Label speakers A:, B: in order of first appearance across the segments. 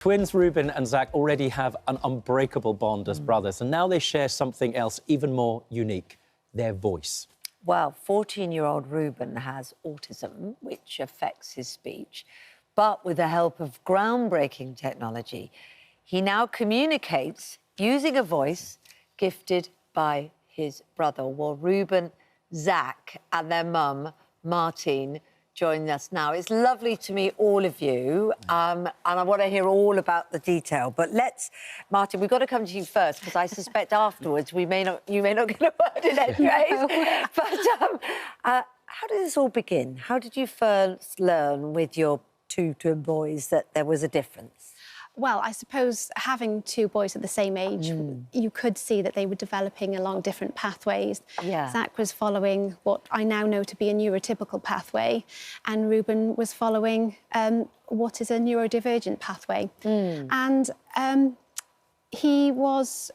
A: Twins Reuben and Zach already have an unbreakable bond as brothers, and now they share something else even more unique, their voice.
B: Well, 14-year-old Reuben has autism, which affects his speech, but with the help of groundbreaking technology, he now communicates using a voice gifted by his brother. Well, Reuben, Zach and their mum, Martine, join us now. It's lovely to meet all of you, and I want to hear all about the detail. But Martin, we've got to come to you first because I suspect afterwards you may not get a word in edgeways. But how did this all begin? How did you first learn with your two twin boys that there was a difference?
C: Well, I suppose having two boys at the same age, you could see that they were developing along different pathways.
B: Yeah.
C: Zach was following what I now know to be a neurotypical pathway, and Reuben was following what is a neurodivergent pathway. And he was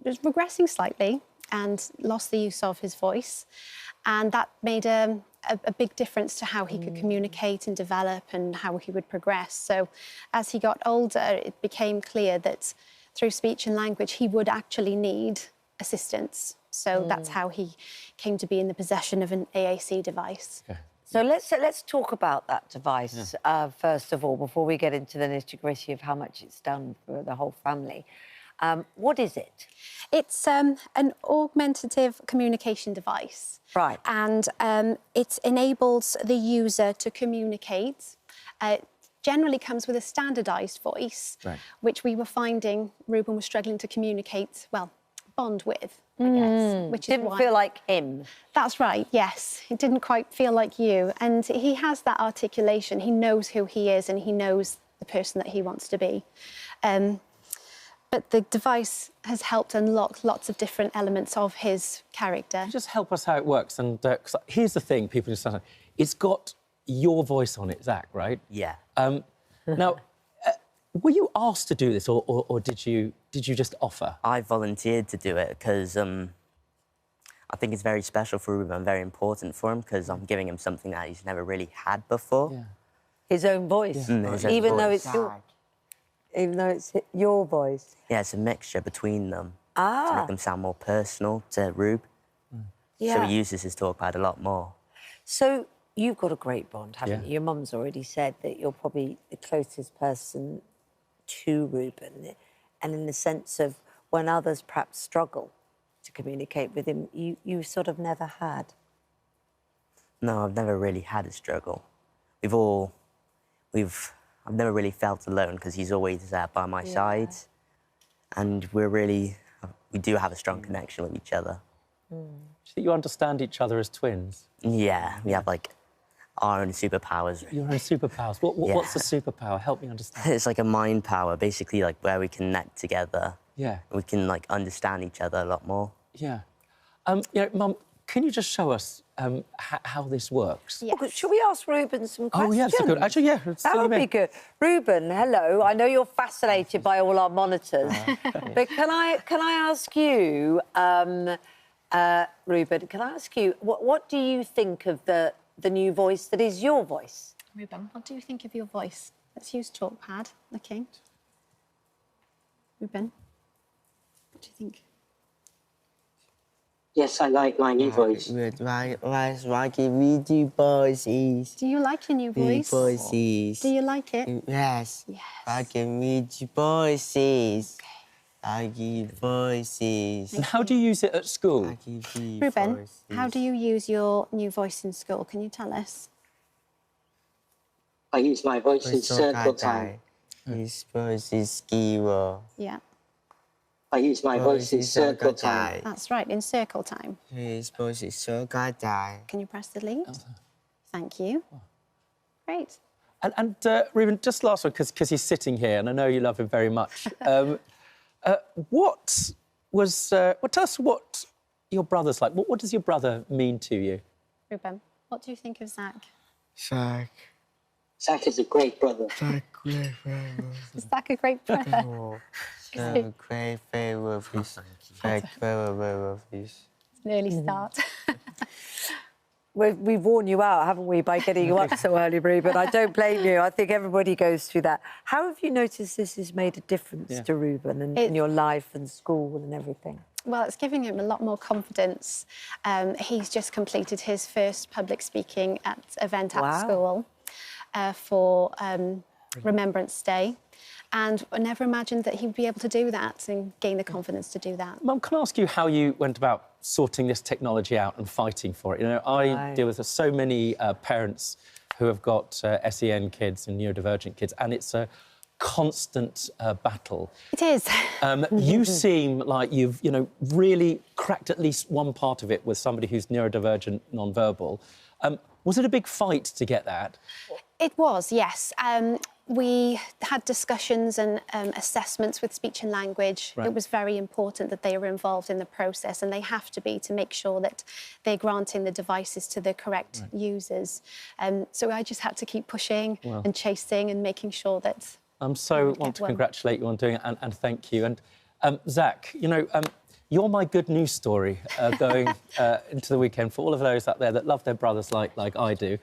C: regressing slightly and lost the use of his voice, and that made a big difference to how he could communicate and develop and how he would progress. So as he got older, it became clear that through speech and language, he would actually need assistance. So that's how he came to be in the possession of an AAC device.
A: Okay.
B: So let's talk about that device first of all, before we get into the nitty-gritty of how much it's done for the whole family. What is it?
C: It's an augmentative communication device.
B: Right.
C: And it enables the user to communicate. Generally comes with a standardised voice, which we were finding Reuben was struggling to communicate, well, bond with, I guess. Which
B: Didn't feel like him.
C: That's right, yes. It didn't quite feel like you. And he has that articulation. He knows who he is and he knows the person that he wants to be. But the device has helped unlock lots of different elements of his character.
A: Just help us how it works. And 'cause here's the thing, people just don't know. It's got your voice on it, Zach, right?
D: Yeah.
A: Now, were you asked to do this, or did you just offer?
D: I volunteered to do it because I think it's very special for Reuben and very important for him because I'm giving him something that he's never really had before.
A: Yeah.
B: His own voice.
D: His own
B: Even though
D: voice.
B: it's your voice.
D: Yeah, it's a mixture between them to
B: Ah.
D: make them sound more personal to Rube.
B: Yeah.
D: So he uses his talkpad a lot more.
B: So you've got a great bond, haven't
A: Yeah.
B: you? Your mum's already said that you're probably the closest person to Reuben. And in the sense of when others perhaps struggle to communicate with him, you sort of never had.
D: No, I've never really had a struggle. I've never really felt alone because he's always there by my side. And we do have a strong connection with each other.
A: Do you think you understand each other as twins?
D: Yeah, we have, like, our own superpowers.
A: Your own superpowers. What's the superpower? Help me understand.
D: It's like a mind power, basically, like, where we connect together.
A: Yeah.
D: We can, like, understand each other a lot more.
A: Yeah. Mum, can you just show us how this works?
C: Yes.
B: Oh, should we ask Reuben some questions?
A: Oh, yeah, that's good. Actually, yeah.
B: That would be good. Reuben, hello. I know you're fascinated by all our monitors, but can I ask you, Reuben? Can I ask you what do you think of the new voice that is your voice?
C: Reuben, what do you think of your voice? Let's use talkpad, okay? Reuben, what do you think?
E: Yes, I like my new voice.
D: We do voices.
C: Do you like your new voice?
D: Voices.
C: Do you like it?
D: Yes.
C: Yes.
D: I can read voices. I give voices.
A: And how do you use it at school?
C: Reuben, how do you use your new voice in school? Can you tell us?
E: I use my voice in circle time.
D: His voice is Giwa.
C: Yeah,
E: I use my voice in circle time.
C: that's right, in circle time.
D: His voice is so goddamn.
C: Can you press the lead? Thank you. Great.
A: And Reuben, just last one, because he's sitting here, and I know you love him very much. Tell us what your brother's like. What does your brother mean to you?
C: Reuben, what do you think of Zach?
D: Zach.
E: Zach is a great brother.
D: Zach, great favorite.
C: Is Zach a great brother?
D: So great favorite fish. Great favorite fish.
C: An early start.
B: we've worn you out, haven't we, by getting you up so early, Reuben? I don't blame you. I think everybody goes through that. How have you noticed this has made a difference to Reuben and in your life and school and everything?
C: Well, it's giving him a lot more confidence. He's just completed his first public speaking event at school for Remembrance Day. And I never imagined that he would be able to do that and gain the confidence to do that.
A: Mum, can I ask you how you went about sorting this technology out and fighting for it? You know, I deal with so many parents who have got SEN kids and neurodivergent kids, and it's a constant battle.
C: It is.
A: You seem like you've, you know, really cracked at least one part of it with somebody who's neurodivergent, non-verbal. Was it a big fight to get that?
C: It was, yes. We had discussions and assessments with speech and language. Right. It was very important that they were involved in the process, and they have to be to make sure that they're granting the devices to the correct users. So I just had to keep pushing and chasing and making sure that...
A: I want to congratulate you on doing it and thank you. And Zach, you know, you're my good news story going into the weekend for all of those out there that love their brothers like I do.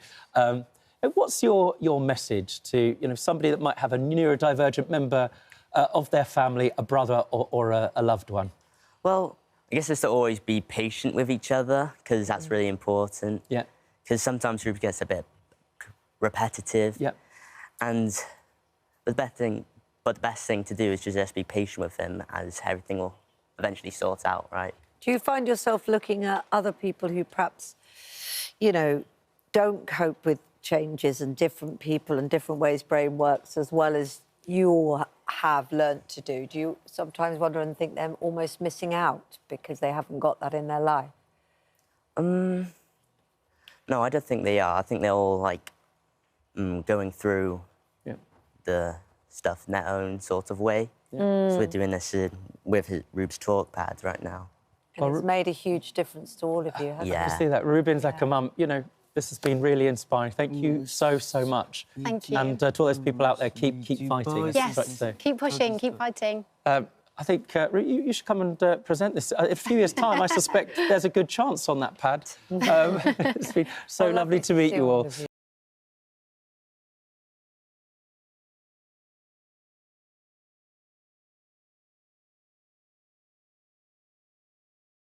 A: What's your message to, you know, somebody that might have a neurodivergent member of their family, a brother or a loved one?
D: Well, I guess it's to always be patient with each other, because that's really important. Yeah. Because sometimes Reuben gets a bit repetitive. Yeah. And the best thing to do is just be patient with him, as everything will eventually sort out, right?
B: Do you find yourself looking at other people who perhaps, you know, don't cope with changes and different people and different ways brain works as well as you all have learnt to do? Do you sometimes wonder and think they're almost missing out because they haven't got that in their life?
D: No, I don't think they are. I think they're all, like, going through the stuff in their own sort of way. So we're doing this with Reuben's talk pads right now.
B: And it's made a huge difference to all of you, hasn't it?
A: I see that. Reuben's like a mum, you know, this has been really inspiring. Thank you so much.
C: Thank you.
A: And to all those people out there, keep fighting.
C: Yes, keep pushing, keep fighting.
A: I think you should come and present this. In a few years' time, I suspect there's a good chance on that pad. It's been so lovely to meet you all.